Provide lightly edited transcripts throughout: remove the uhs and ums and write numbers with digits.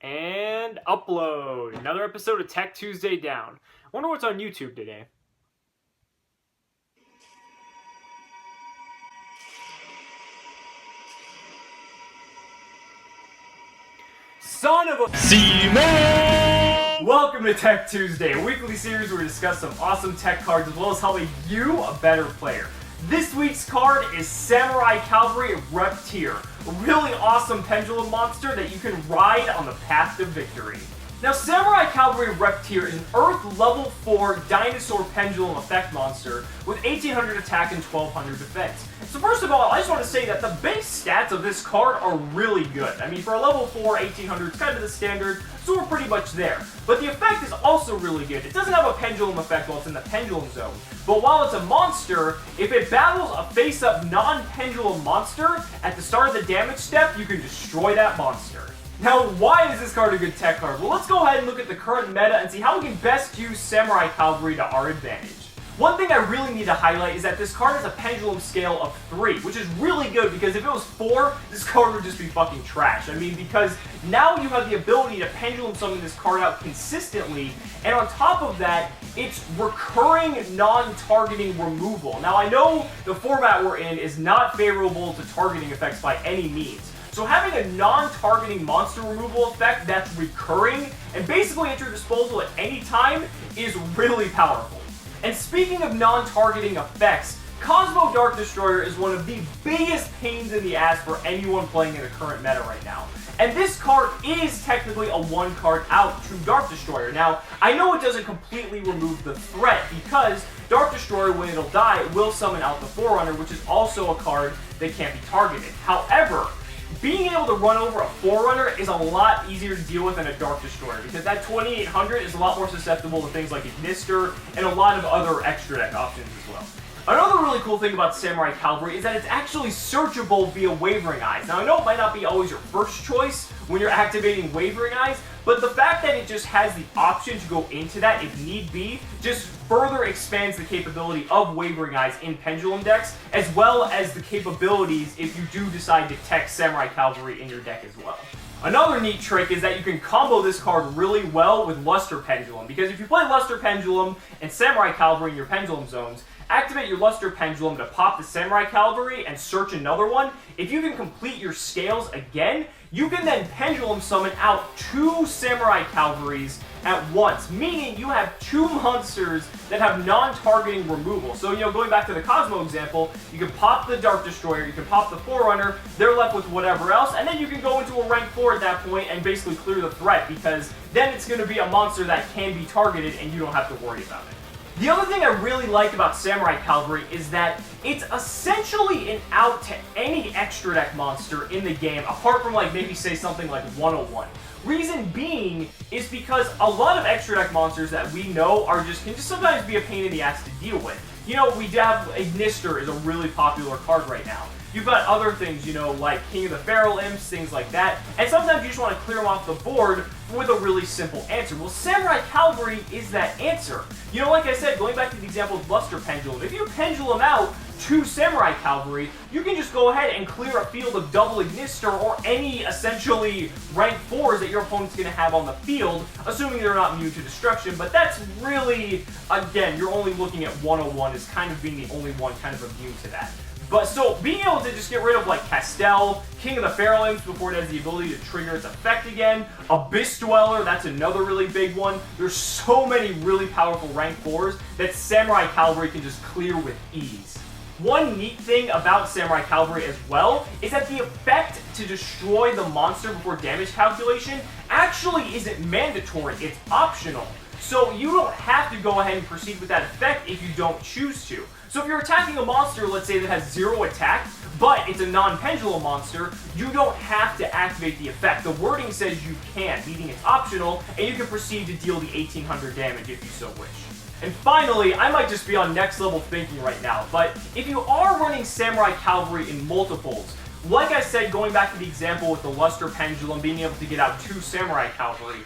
And upload. Another episode of Tech Tuesday down. Wonder what's on YouTube today. Son of a Cimoooooooo! Welcome to Tech Tuesday, a weekly series where we discuss some awesome tech cards as well as helping you a better player. This week's card is Samurai Cavalry Reptier, a really awesome pendulum monster that you can ride on the path to victory. Now, Samurai Cavalry Reptier is an Earth level 4 dinosaur pendulum effect monster with 1800 attack and 1200 defense. So first of all, I just want to say that the base stats of this card are really good. I mean, for a level 4, 1800 is kind of the standard, so we're pretty much there. But the effect is also really good. It doesn't have a pendulum effect while it's in the pendulum zone, but while it's a monster, if it battles a face-up non-pendulum monster, at the start of the damage step, you can destroy that monster. Now, why is this card a good tech card? Well, let's go ahead and look at the current meta and see how we can best use Samurai Cavalry to our advantage. One thing I really need to highlight is that this card has a pendulum scale of 3, which is really good because if it was 4, this card would just be fucking trash. I mean, because now you have the ability to pendulum summon this card out consistently, and on top of that, it's recurring non-targeting removal. Now, I know the format we're in is not favorable to targeting effects by any means. So having a non-targeting monster removal effect that's recurring and basically at your disposal at any time is really powerful. And speaking of non-targeting effects, Cosmo Dark Destroyer is one of the biggest pains in the ass for anyone playing in the current meta right now. And this card is technically a 1 card out to Dark Destroyer. Now, I know it doesn't completely remove the threat because Dark Destroyer, when it'll die, it will summon out the Forerunner, which is also a card that can't be targeted. However, being able to run over a Forerunner is a lot easier to deal with than a Dark Destroyer because that 2800 is a lot more susceptible to things like Ignister and a lot of other extra deck options as well. Another really cool thing about Samurai Cavalry is that it's actually searchable via Wavering Eyes. Now, I know it might not be always your first choice when you're activating Wavering Eyes, but the fact that it just has the option to go into that if need be just further expands the capability of Wavering Eyes in Pendulum decks, as well as the capabilities if you do decide to tech Samurai Cavalry in your deck as well. Another neat trick is that you can combo this card really well with Luster Pendulum, because if you play Luster Pendulum and Samurai Cavalry in your Pendulum zones, activate your Luster Pendulum to pop the Samurai Cavalry and search another one. If you can complete your scales again, you can then Pendulum summon out 2 Samurai Cavalries at once, meaning you have 2 monsters that have non-targeting removal. So, going back to the Cosmo example, you can pop the Dark Destroyer, you can pop the Forerunner, they're left with whatever else, and then you can go into a rank 4 at that point and basically clear the threat, because then it's going to be a monster that can be targeted and you don't have to worry about it. The other thing I really like about Samurai Cavalry is that it's essentially an out to any extra deck monster in the game, apart from maybe say something like 101. Reason being is because a lot of extra deck monsters that we know can just sometimes be a pain in the ass to deal with. We have Ignister is a really popular card right now. You've got other things, like King of the Feral Imps, things like that, and sometimes you just want to clear them off the board with a really simple answer. Well, Samurai Cavalry is that answer. Like I said, going back to the example of Luster Pendulum, if you pendulum out 2 Samurai Cavalry, you can just go ahead and clear a field of double Ignister or any essentially rank 4s that your opponent's going to have on the field, assuming they're not immune to destruction, but that's really, again, you're only looking at 101 as kind of being the only one kind of immune to that. But so, being able to just get rid of Castell, King of the Feral Imps before it has the ability to trigger its effect again, Abyss Dweller, that's another really big one. There's so many really powerful rank 4s that Samurai Cavalry can just clear with ease. One neat thing about Samurai Cavalry as well is that the effect to destroy the monster before damage calculation actually isn't mandatory, it's optional. So you don't have to go ahead and proceed with that effect if you don't choose to. So if you're attacking a monster, let's say, that has 0 attack, but it's a non-pendulum monster, you don't have to activate the effect. The wording says you can, meaning it's optional, and you can proceed to deal the 1800 damage if you so wish. And finally, I might just be on next level thinking right now, but if you are running Samurai Cavalry in multiples, like I said, going back to the example with the Luster Pendulum being able to get out 2 Samurai Cavalry,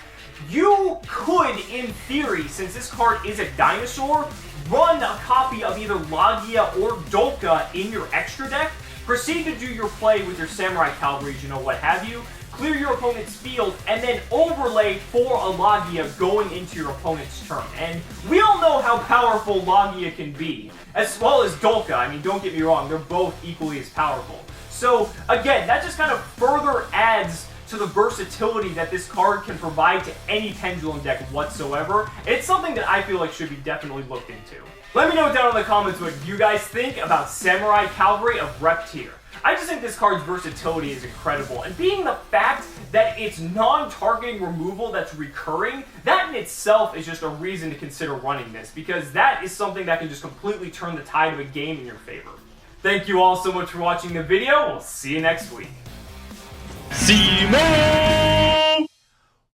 you could, in theory, since this card is a dinosaur, run a copy of either Lagia or Dolka in your extra deck, proceed to do your play with your Samurai Cavalry, what have you, clear your opponent's field, and then overlay 4 Alagia going into your opponent's turn. And we all know how powerful Lagia can be, as well as Dolka. I mean, don't get me wrong, they're both equally as powerful. So again, that just kind of further adds to the versatility that this card can provide to any Pendulum deck whatsoever. It's something that I feel like should be definitely looked into. Let me know down in the comments what you guys think about Samurai Cavalry of Reptier. I just think this card's versatility is incredible, and being the fact that it's non-targeting removal that's recurring, that in itself is just a reason to consider running this, because that is something that can just completely turn the tide of a game in your favor. Thank you all so much for watching the video. We'll see you next week. Cimoooooooo!